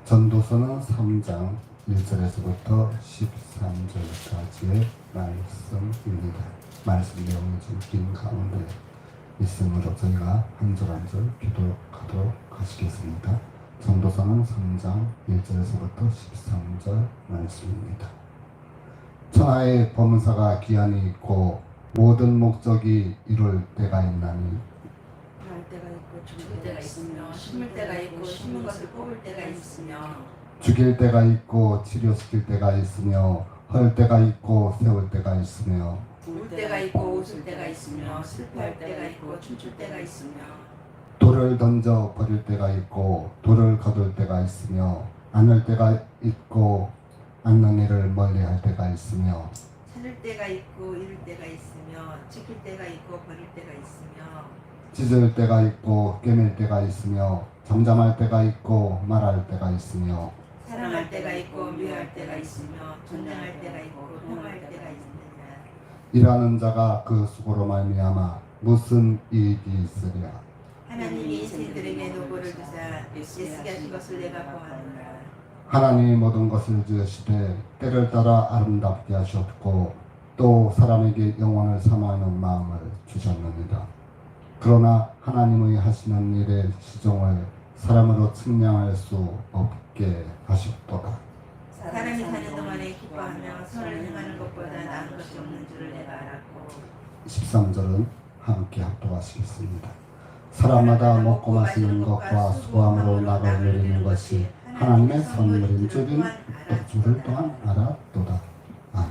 전도서는 3장 1절에서부터 13절까지의 말씀입니다. 말씀 내용이 좀 긴 가운데 있으므로 저희가 한 절 한 절 기도하도록 하시겠습니다. 전도서는 3장 1절에서부터 13절 말씀입니다. 천하의 범사가 기한이 있고 모든 목적이 이룰 때가 있나니 날 때가 있고 죽을 때가 있으며 심을 때가 있고 심은 것을 뽑을 때가 있으며 죽일 때가 있고 치료시킬 때가 있으며 헐 때가 있고 세울 때가 있으며 울 때가 있고 웃을 때가 있으며 슬퍼할 때가 있고 춤출 때가 있으며 돌을 던져 버릴 때가 있고 돌을 거둘 때가 있으며 안을 때가 있고 안는 일을 멀리할 때가 있으며 찾을 때가 있고 잃을 때가 있으며 지킬 때가 있고 버릴 때가 있으며 찢을 때가 있고 꿰맬 때가 있으며 잠잠할 때가 있고 말할 때가 있으며 사랑할 때가 있고 미워할 때가 있으며 전쟁할 때가 있고 평화할 때가 있느니라. 일하는 자가 그 수고로 말미암아 무슨 이익이 있으랴. 하나님이 새들에게 노고를 주사 애쓰게 하신 것을 내가 보았노라. 하나님이 모든 것을 지으시되 때를 따라 아름답게 하셨고 또 사람에게 영원을 사모하는 마음을 주셨느니라. 그러나 하나님의 하시는 일의 시종을 사람으로 측량할 수 없게 하셨도다. 사람이 사는 동안에 기뻐하며 선을 행하는 것보다 나은 것이 없는 줄을 내가 알았고 13절은 함께 합독하시겠습니다. 사람마다 먹고 마시는 것과 수고함으로 낙을 누리는 것이 하나님의 선물인 줄을 또한 알았도다. 아멘.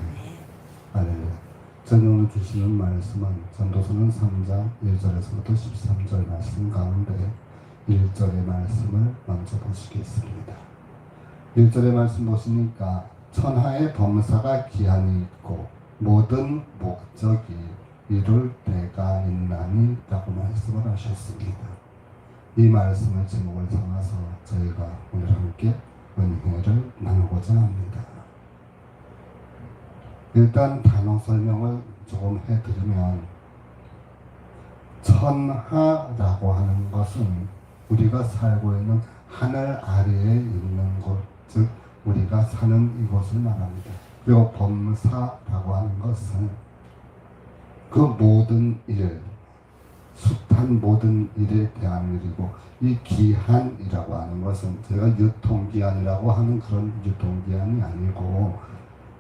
할렐루야. 저는 주시는 말씀은 전도서는 3장 1절에서부터 13절 말씀 가운데 1절의 말씀을 먼저 보시겠습니다. 1절의 말씀 보시니까 천하의 범사가 기한이 있고 모든 목적이 이룰 때가 있나니 라고 말씀을 하셨습니다. 이 말씀을 제목을 삼아서 저희가 오늘 함께 은혜를 나누고자 합니다. 일단 단어 설명을 조금 해드리면 천하라고 하는 것은 우리가 살고 있는 하늘 아래에 있는 곳, 즉 우리가 사는 이곳을 말합니다. 그리고 범사라고 하는 것은 그 모든 일, 숱한 모든 일에 대한 일이고, 이 기한이라고 하는 것은 제가 유통기한이라고 하는 그런 유통기한이 아니고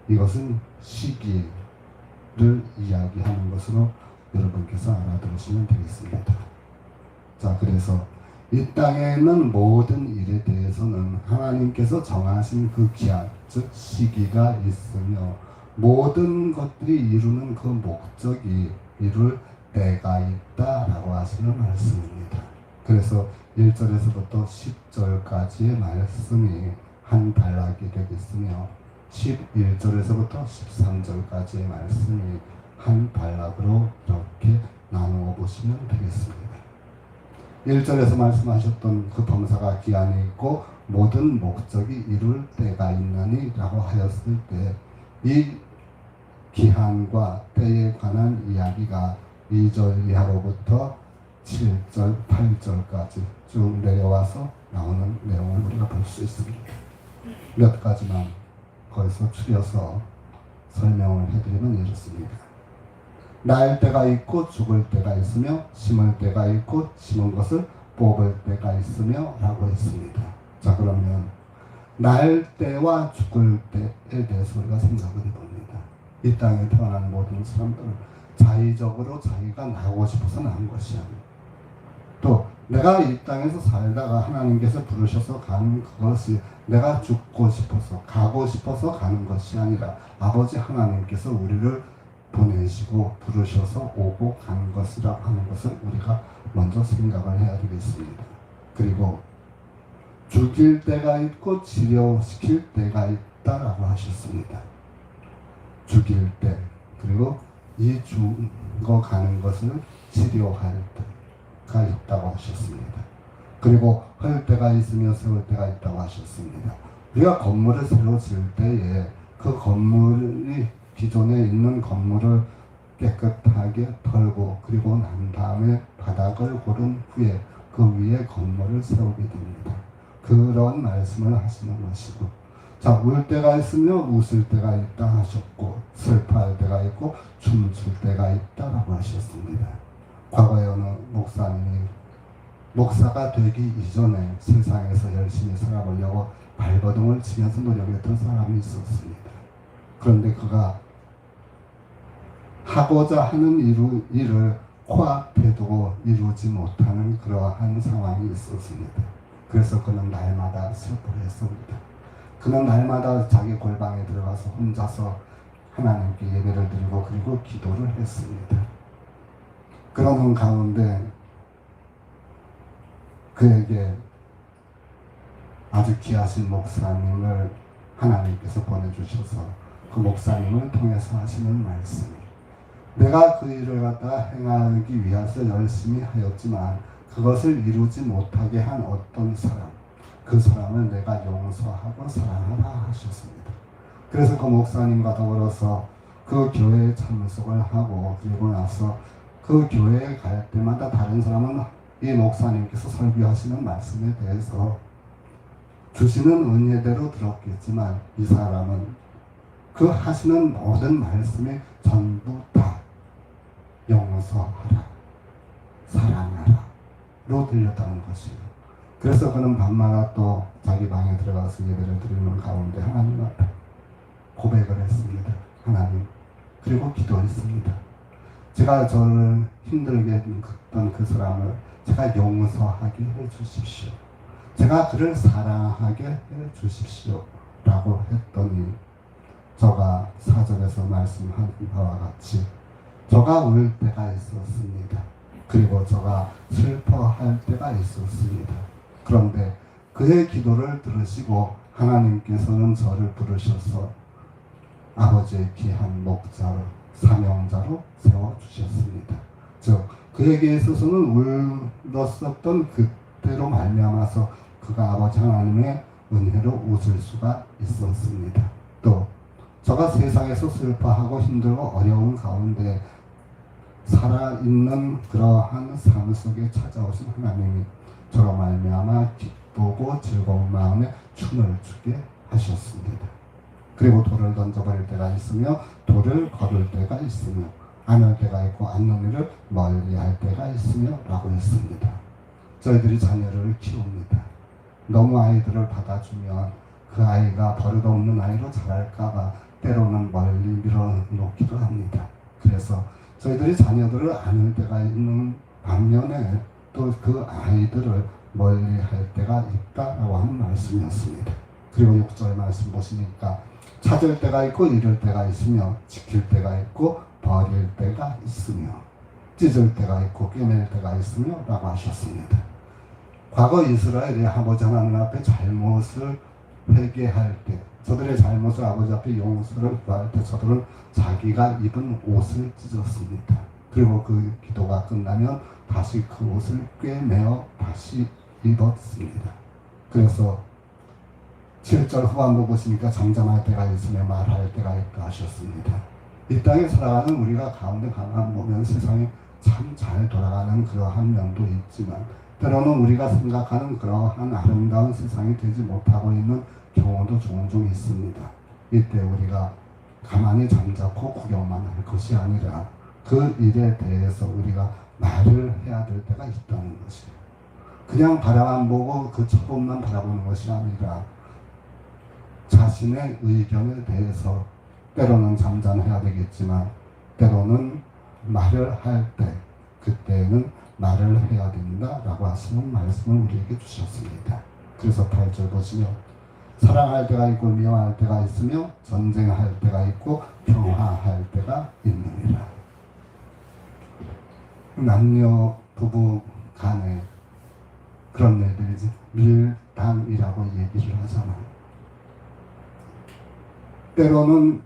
이것은 시기를 이야기하는 것으로 여러분께서 알아두시면 되겠습니다. 자, 그래서 이 땅에 있는 모든 일에 대해서는 하나님께서 정하신 그 기한, 즉 시기가 있으며 모든 것들이 이루는 그 목적이 이룰 때가 있다라고 하시는 말씀입니다. 그래서 1절에서부터 10절까지의 말씀이 한 단락이 되겠으며 11절에서부터 13절까지의 말씀이 한 단락으로 이렇게 나누어 보시면 되겠습니다. 1절에서 말씀하셨던 그 범사가 기한이 있고 모든 목적이 이룰 때가 있나니 라고 하였을 때 이 기한과 때에 관한 이야기가 2절 이하로부터 7절, 8절까지 쭉 내려와서 나오는 내용을 우리가 볼 수 있습니다. 몇 가지만 거기서 추려서 설명을 해드리면 이렇습니다. 날 때가 있고 죽을 때가 있으며 심을 때가 있고 심은 것을 뽑을 때가 있으며 라고 했습니다. 자, 그러면 날 때와 죽을 때에 대해서 우리가 생각을 해봅니다. 이 땅에 태어난 모든 사람들은 자의적으로 자기가 나오고 싶어서 나온 것이 아니에요. 또 내가 이 땅에서 살다가 하나님께서 부르셔서 가는 그것이 내가 죽고 싶어서 가고 싶어서 가는 것이 아니라 아버지 하나님께서 우리를 보내시고 부르셔서 오고 가는 것이라고 하는 것을 우리가 먼저 생각을 해야 되겠습니다. 그리고 죽일 때가 있고 치료시킬 때가 있다라고 하셨습니다. 죽일 때, 그리고 이 죽어가는 것을 치료할 때가 있다고 하셨습니다. 그리고 헐 때가 있으며 세울 때가 있다고 하셨습니다. 우리가 건물을 새로 지을 때에 그 건물이 기존에 있는 건물을 깨끗하게 털고 그리고 난 다음에 바닥을 고른 후에 그 위에 건물을 세우게 됩니다. 그런 말씀을 하시는 것이고, 자, 울 때가 있으며 웃을 때가 있다 하셨고, 슬퍼할 때가 있고 춤출 때가 있다라고 하셨습니다. 과거에 어느 목사님이 목사가 되기 이전에 세상에서 열심히 살아보려고 발버둥을 치면서 노력했던 사람이 있었습니다. 그런데 그가 하고자 하는 일을 코앞에 두고 이루지 못하는 그러한 상황이 있었습니다. 그래서 그는 날마다 슬퍼했습니다. 그는 날마다 자기 골방에 들어가서 혼자서 하나님께 예배를 드리고 그리고 기도를 했습니다. 그러는 가운데 그에게 아주 귀하신 목사님을 하나님께서 보내주셔서 그 목사님을 통해서 하시는 말씀이, 내가 그 일을 갖다가 행하기 위해서 열심히 하였지만 그것을 이루지 못하게 한 어떤 사람, 그 사람을 내가 용서하고 사랑하라 하셨습니다. 그래서 그 목사님과 더불어서 그 교회에 참석을 하고, 그리고 나서 그 교회에 갈 때마다 다른 사람은 이 목사님께서 설교하시는 말씀에 대해서 주시는 은혜대로 들었겠지만, 이 사람은 그 하시는 모든 말씀이 전부 다 용서하라, 사랑하라 로 들렸다는 것이에요. 그래서 그는 밤마다 또 자기 방에 들어가서 예배를 드리는 가운데 하나님 앞에 고백을 했습니다. 하나님, 그리고 기도했습니다. 제가 저를 힘들게 했던 그 사람을 제가 용서하게 해주십시오. 제가 그를 사랑하게 해주십시오 라고 했더니, 저가 사절에서 말씀한 바와 같이 저가 울 때가 있었습니다. 그리고 저가 슬퍼할 때가 있었습니다. 그런데 그의 기도를 들으시고 하나님께서는 저를 부르셔서 아버지의 귀한 목자로, 사명자로 세워주셨습니다. 즉 그에게 있어서는 울었었던 그때로 말미암아서 그가 아버지 하나님의 은혜로 웃을 수가 있었습니다. 또 저가 세상에서 슬퍼하고 힘들고 어려운 가운데 살아있는 그러한 삶 속에 찾아오신 하나님이 저로 말미암아 기쁘고 즐거운 마음에 춤을 추게 하셨습니다. 그리고 돌을 던져버릴 때가 있으며 돌을 거둘 때가 있으며 안을 때가 있고 안는 일을 멀리할 때가 있으며 라고 했습니다. 저희들이 자녀를 키웁니다. 너무 아이들을 받아주면 그 아이가 버릇없는 아이로 자랄까봐 때로는 멀리 밀어놓기도 합니다. 그래서 저희들이 자녀들을 안을 때가 있는 반면에 또 그 아이들을 멀리 할 때가 있다라고 하는 말씀이었습니다. 그리고 6절 말씀 보시니까 찾을 때가 있고 잃을 때가 있으며 지킬 때가 있고 버릴 때가 있으며 찢을 때가 있고 꿰맬 때가 있으며 라고 하셨습니다. 과거 이스라엘이 아버지 하나님 앞에 잘못을 회개할 때, 저들의 잘못을 아버지 앞에 용서를 구할 때 저들은 자기가 입은 옷을 찢었습니다. 그리고 그 기도가 끝나면 다시 그 옷을 꿰매어 다시 입었습니다. 그래서 7절 후반부 보시니까 잠잠할 때가 있으며 말할 때가 있다 하셨습니다. 이 땅에 살아가는 우리가 가운데 가만 보면 세상이 참 잘 돌아가는 그러한 면도 있지만, 때로는 우리가 생각하는 그러한 아름다운 세상이 되지 못하고 있는 경우도 종종 있습니다. 이때 우리가 가만히 잠자코 구경만 할 것이 아니라 그 일에 대해서 우리가 말을 해야 될 때가 있다는 것이에요. 그냥 바라만 보고 그 처분만 바라보는 것이 아니라 자신의 의견에 대해서 때로는 잠잠해야 되겠지만 때로는 말을 할 때, 그때는 말을 해야 된다라고 하시는 말씀을 우리에게 주셨습니다. 그래서 8절 보시면 사랑할 때가 있고 미워할 때가 있으며 전쟁할 때가 있고 평화할 때가 있느니라. 남녀 부부 간에 그런 일들이 밀당이라고 얘기를 하잖아요. 때로는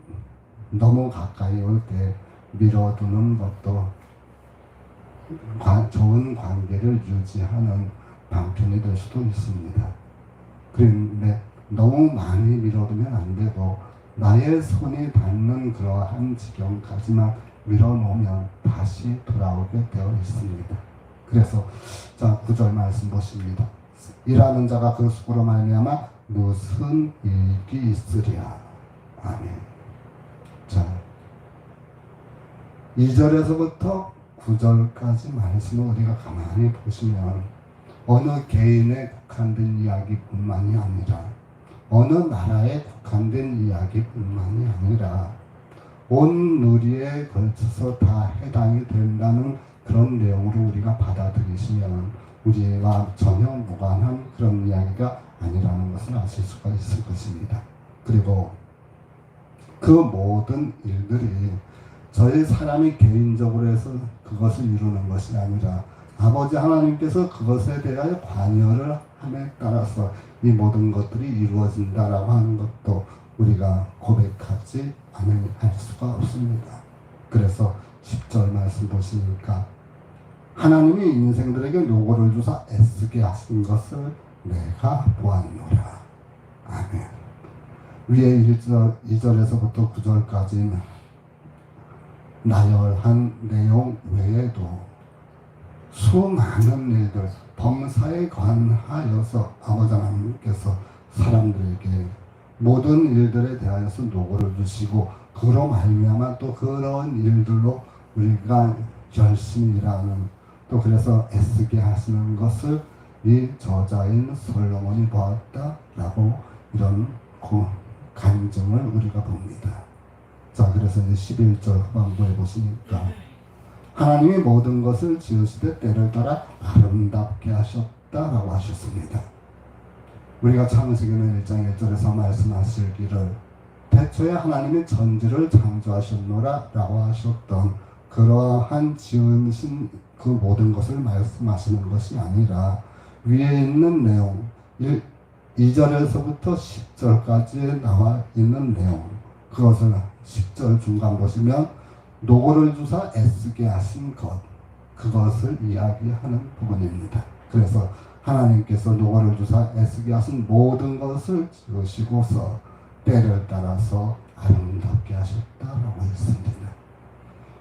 너무 가까이 올 때 밀어두는 것도 좋은 관계를 유지하는 방편이 될 수도 있습니다. 그런데 너무 많이 밀어두면 안 되고 나의 손이 닿는 그러한 지경까지만 밀어놓으면 다시 돌아오게 되어 있습니다. 그래서 자 9절 말씀 보십니다. 일하는 자가 그 수고로 말미암아 무슨 이익이 있으랴. 아멘. 자, 2절에서부터 9절까지 말씀을 우리가 가만히 보시면 어느 개인에 국한된 이야기뿐만이 아니라 어느 나라에 국한된 이야기뿐만이 아니라 온 누리에 걸쳐서 다 해당이 된다는 그런 내용으로 우리가 받아들이시면 우리와 전혀 무관한 그런 이야기가 아니라는 것을 아실 수가 있을 것입니다. 그리고 그 모든 일들이 저희 사람이 개인적으로 해서 그것을 이루는 것이 아니라 아버지 하나님께서 그것에 대하여 관여를 함에 따라서 이 모든 것들이 이루어진다라고 하는 것도 우리가 고백하지 않을 수가 없습니다. 그래서 10절 말씀 보시니까 하나님이 인생들에게 노고를 주사 애쓰게 하신 것을 내가 보았노라. 아멘. 위에 2절에서부터 9절까지는 나열한 내용 외에도 수많은 일들, 범사에 관하여서 아버지 하나님께서 사람들에게 모든 일들에 대하여서 노고를 주시고 그로 말미암아 또 그런 일들로 우리가 열심히 일하는 또 그래서 애쓰게 하시는 것을 이 저자인 솔로몬이 보았다라고 이런 간증을 우리가 봅니다. 자, 그래서 이제 11절 후반부에 보시니까 하나님이 모든 것을 지으시되 때를 따라 아름답게 하셨다라고 하셨습니다. 우리가 창세기는 1장 1절에서 말씀하시기를 태초에 하나님이 천지를 창조하셨노라 라고 하셨던 그러한 지으신 그 모든 것을 말씀하시는 것이 아니라 위에 있는 내용 2절에서부터 10절까지 나와 있는 내용, 그것을 10절 중간 보시면 노고를 주사 애쓰게 하신 것, 그것을 이야기하는 부분입니다. 그래서 하나님께서 노고를 주사 애쓰게 하신 모든 것을 지으시고서 때를 따라서 아름답게 하셨다라고 했습니다.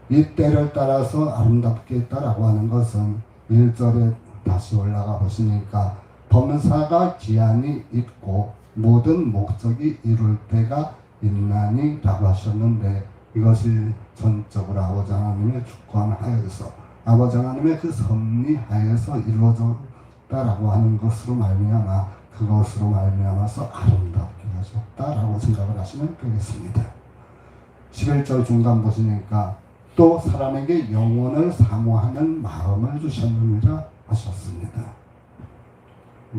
이 때를 따라서 아름답게 했다라고 하는 것은 1절에 다시 올라가 보시니까 범사가 기한이 있고 모든 목적이 이룰 때가 있나니 라고 하셨는데 이것이 전적으로 아버지 하나님의 주권하에서 아버지 하나님의 그 섭리하에서 이루어졌다라고 하는 것으로 말미암아 그것으로 말미암아서 아름답게 하셨다라고 생각을 하시면 되겠습니다. 11절 중간 보시니까 또 사람에게 영원을 사모하는 마음을 주셨느니라 하셨습니다.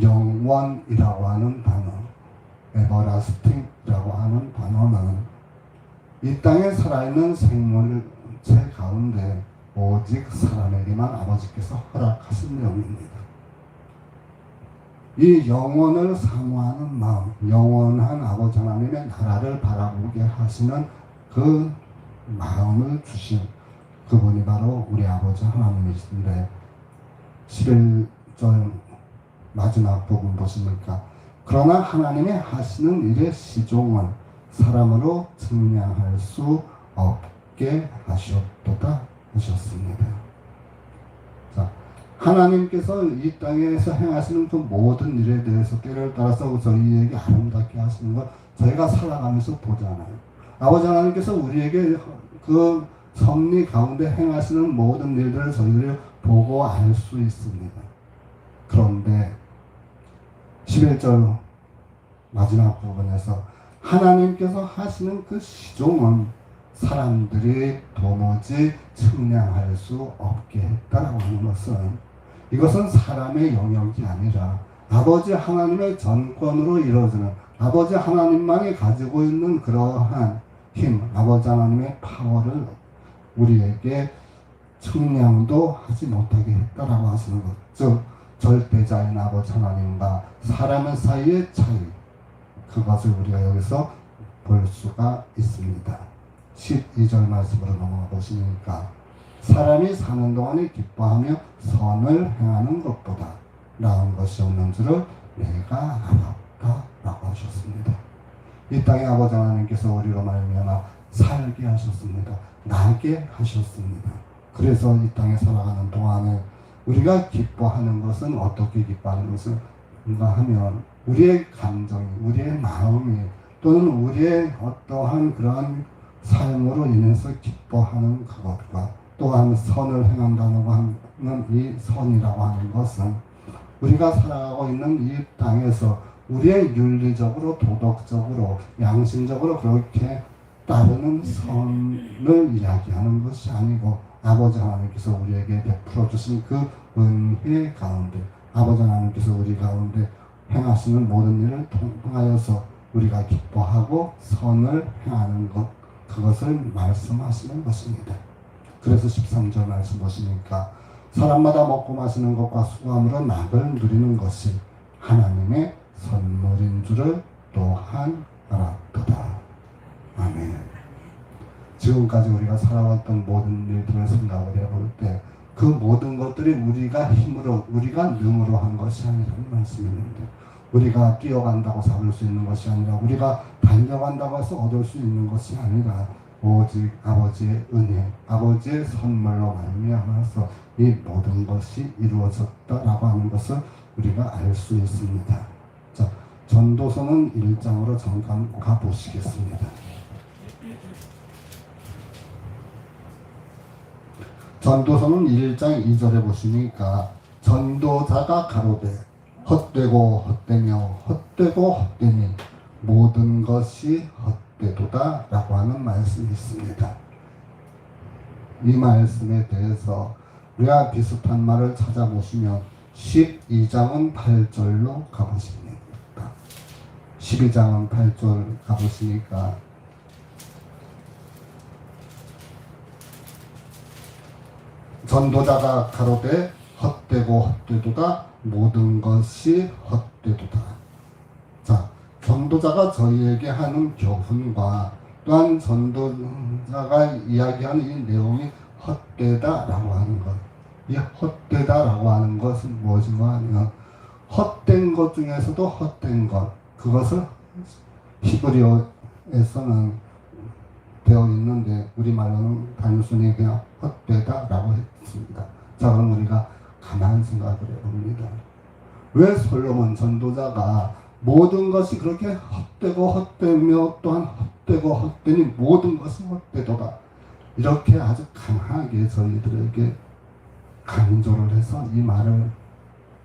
영원이라고 하는 단어, 에버라스팅이라고 하는 단어는 이 땅에 살아있는 생물체 가운데 오직 사람에게만 아버지께서 허락하신 내용입니다. 이 영원을 사모하는 마음, 영원한 아버지 하나님의 나라를 바라보게 하시는 그 마음을 주신 그분이 바로 우리 아버지 하나님이신데 11절 마지막 부분 보시니까 그러나 하나님의 하시는 일의 시종은 사람으로 증량할 수 없게 하셨도다 하셨습니다. 자, 하나님께서 이 땅에서 행하시는 그 모든 일에 대해서 때를 따라서 저희에게 아름답게 하시는 것 저희가 살아가면서 보잖아요. 아버지 하나님께서 우리에게 그 섭리 가운데 행하시는 모든 일들을 저희들이 보고 알 수 있습니다. 그런데 11절 마지막 부분에서 하나님께서 하시는 그 시종은 사람들이 도무지 측량할 수 없게 했다라고 하는 것은 이것은 사람의 영역이 아니라 아버지 하나님의 전권으로 이루어지는 아버지 하나님만이 가지고 있는 그러한 힘, 아버지 하나님의 파워를 우리에게 측량도 하지 못하게 했다라고 하시는 것. 즉 절대자인 아버지 하나님과 사람 사이의 차이, 그것을 우리가 여기서 볼 수가 있습니다. 12절 말씀으로 넘어가 보시니까 사람이 사는 동안에 기뻐하며 선을 행하는 것보다 나은 것이 없는 줄을 내가 알았다 라고 하셨습니다. 이 땅에 아버지 하나님께서 우리로 말미암아 살게 하셨습니다. 나게 하셨습니다. 그래서 이 땅에 살아가는 동안에 우리가 기뻐하는 것은 어떻게 기뻐하는 것은 하면 우리의 감정이, 우리의 마음이 또는 우리의 어떠한 그러한 삶으로 인해서 기뻐하는 그것과 또한 선을 행한다고 하는 이 선이라고 하는 것은 우리가 살아가고 있는 이 땅에서 우리의 윤리적으로 도덕적으로 양심적으로 그렇게 따르는 선을 이야기하는 것이 아니고 아버지 하나님께서 우리에게 베풀어 주신 그 은혜 가운데 아버지 하나님께서 우리 가운데 행하시는 모든 일을 통하여서 우리가 기뻐하고 선을 행하는 것, 그것을 말씀하시는 것입니다. 그래서 13절 말씀 보시니까 사람마다 먹고 마시는 것과 수고함으로 낙을 누리는 것이 하나님의 선물인 줄을 또한 알았도다. 아멘. 지금까지 우리가 살아왔던 모든 일들을 생각을 해볼 때 그 모든 것들이 우리가 힘으로, 우리가 능으로 한 것이 아니라는 말씀입니다. 우리가 뛰어간다고 잡을 수 있는 것이 아니라 우리가 달려간다고 해서 얻을 수 있는 것이 아니라 오직 아버지의 은혜, 아버지의 선물로 말미암아서 이 모든 것이 이루어졌다라고 하는 것을 우리가 알 수 있습니다. 자, 전도서는 1장으로 잠깐 가보시겠습니다. 전도서는 1장 2절에 보시니까 전도자가 가로되 헛되고 헛되며 헛되고 헛되니 모든 것이 헛되도다 라고 하는 말씀이 있습니다. 이 말씀에 대해서 우리가 비슷한 말을 찾아보시면 12장은 8절로 가보십니다. 12장은 8절 가보시니까 전도자가 가로되 헛되고 헛되도다 모든 것이 헛되도다. 자, 전도자가 저희에게 하는 교훈과 또한 전도자가 이야기하는 이 내용이 헛되다라고 하는 것. 이 헛되다라고 하는 것은 무엇인가 하면 헛된 것 중에서도 헛된 것. 그것을 히브리어에서는 되어 있는데 우리말로는 단순히 그냥 헛되다라고 했습니다. 자, 그럼 우리가 가만 생각을 해봅니다. 왜 솔로몬 전도자가 모든 것이 그렇게 헛되고 헛되며 또한 헛되고 헛되니 모든 것은 헛되도다 이렇게 아주 강하게 저희들에게 강조를 해서 이 말을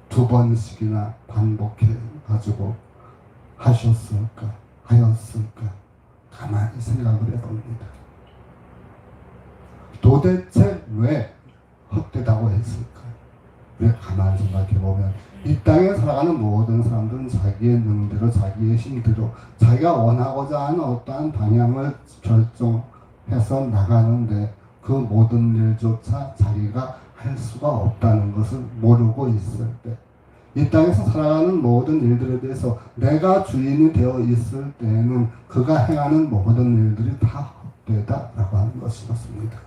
2번씩이나 반복해 가지고 하셨을까 하였을까 가만히 생각을 해봅니다. 도대체 왜 헛되다고 했을까? 왜 가만히 생각해보면 이 땅에 살아가는 모든 사람들은 자기의 능대로 자기의 힘대로 자기가 원하고자 하는 어떠한 방향을 결정해서 나가는데 그 모든 일조차 자기가 할 수가 없다는 것을 모르고 있을 때 이 땅에서 살아가는 모든 일들에 대해서 내가 주인이 되어 있을 때에는 그가 행하는 모든 일들이 다 헛되다라고 하는 것이었습니다.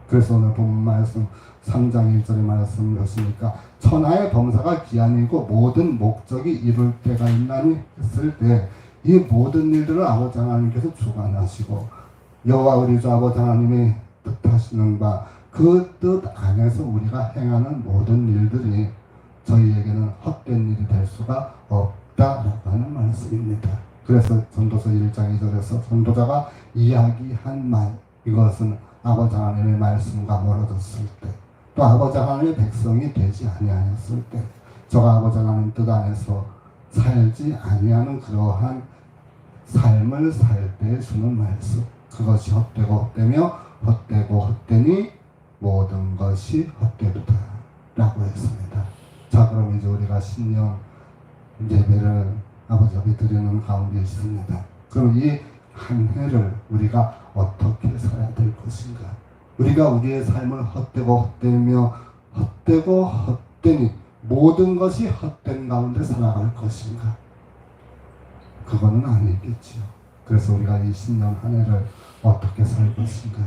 그래서 오늘 본문 말씀 3장 1절의 말씀을 보시니까 천하의 범사가 기한이고 모든 목적이 이룰 때가 있나니 했을 때 이 모든 일들을 아버지 하나님께서 주관하시고 여호와 우리 주 아버지 하나님이 뜻하시는 바 그 뜻 안에서 우리가 행하는 모든 일들이 저희에게는 헛된 일이 될 수가 없다라고 하는 말씀입니다. 그래서 전도서 1장 2절에서 전도자가 이야기한 말, 이것은 아버지 하나님의 말씀과 멀어졌을 때, 또 아버지 하나님의 백성이 되지 아니하였을 때, 저가 아버지 하나님 뜻 안에서 살지 아니하는 그러한 삶을 살 때 주는 말씀, 그것이 헛되고 헛되며 헛되고 헛되니 모든 것이 헛되도다 라고 했습니다. 자, 그럼 이제 우리가 신령 예배를 아버지 앞에 드리는 가운데 있습니다. 그럼 이 한 해를 우리가 어떻게 살아야 될 것인가? 우리가 우리의 삶을 헛되고 헛되며 헛되고 헛되니 모든 것이 헛된 가운데 살아갈 것인가? 그거는 아니겠지요. 그래서 우리가 이 신년 한 해를 어떻게 살 것인가?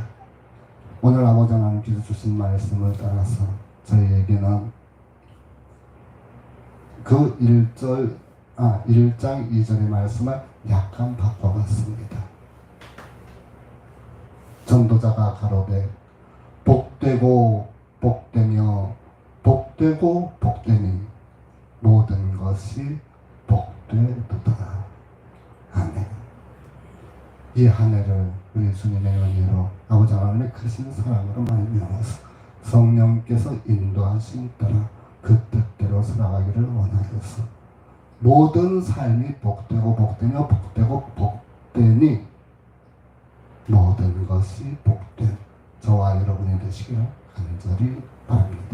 오늘 아버지 하나님께서 주신 말씀을 따라서 저희에게는 그 1장 2절의 말씀을 약간 바꿔봤습니다. 전도자가 가로되 복되고 복되며 복되고 복되니 모든 것이 복되도다. 아멘. 이 한 해를 우리 주님의 은혜로 아버지 하나님의 크신 사랑으로 말미암아서 성령께서 인도하신 따라 그 뜻대로 살아가기를 원하여서 모든 삶이 복되고 복되며 복되고 복되니 모든 것이 복된 저와 여러분이 되시기를 간절히 바랍니다.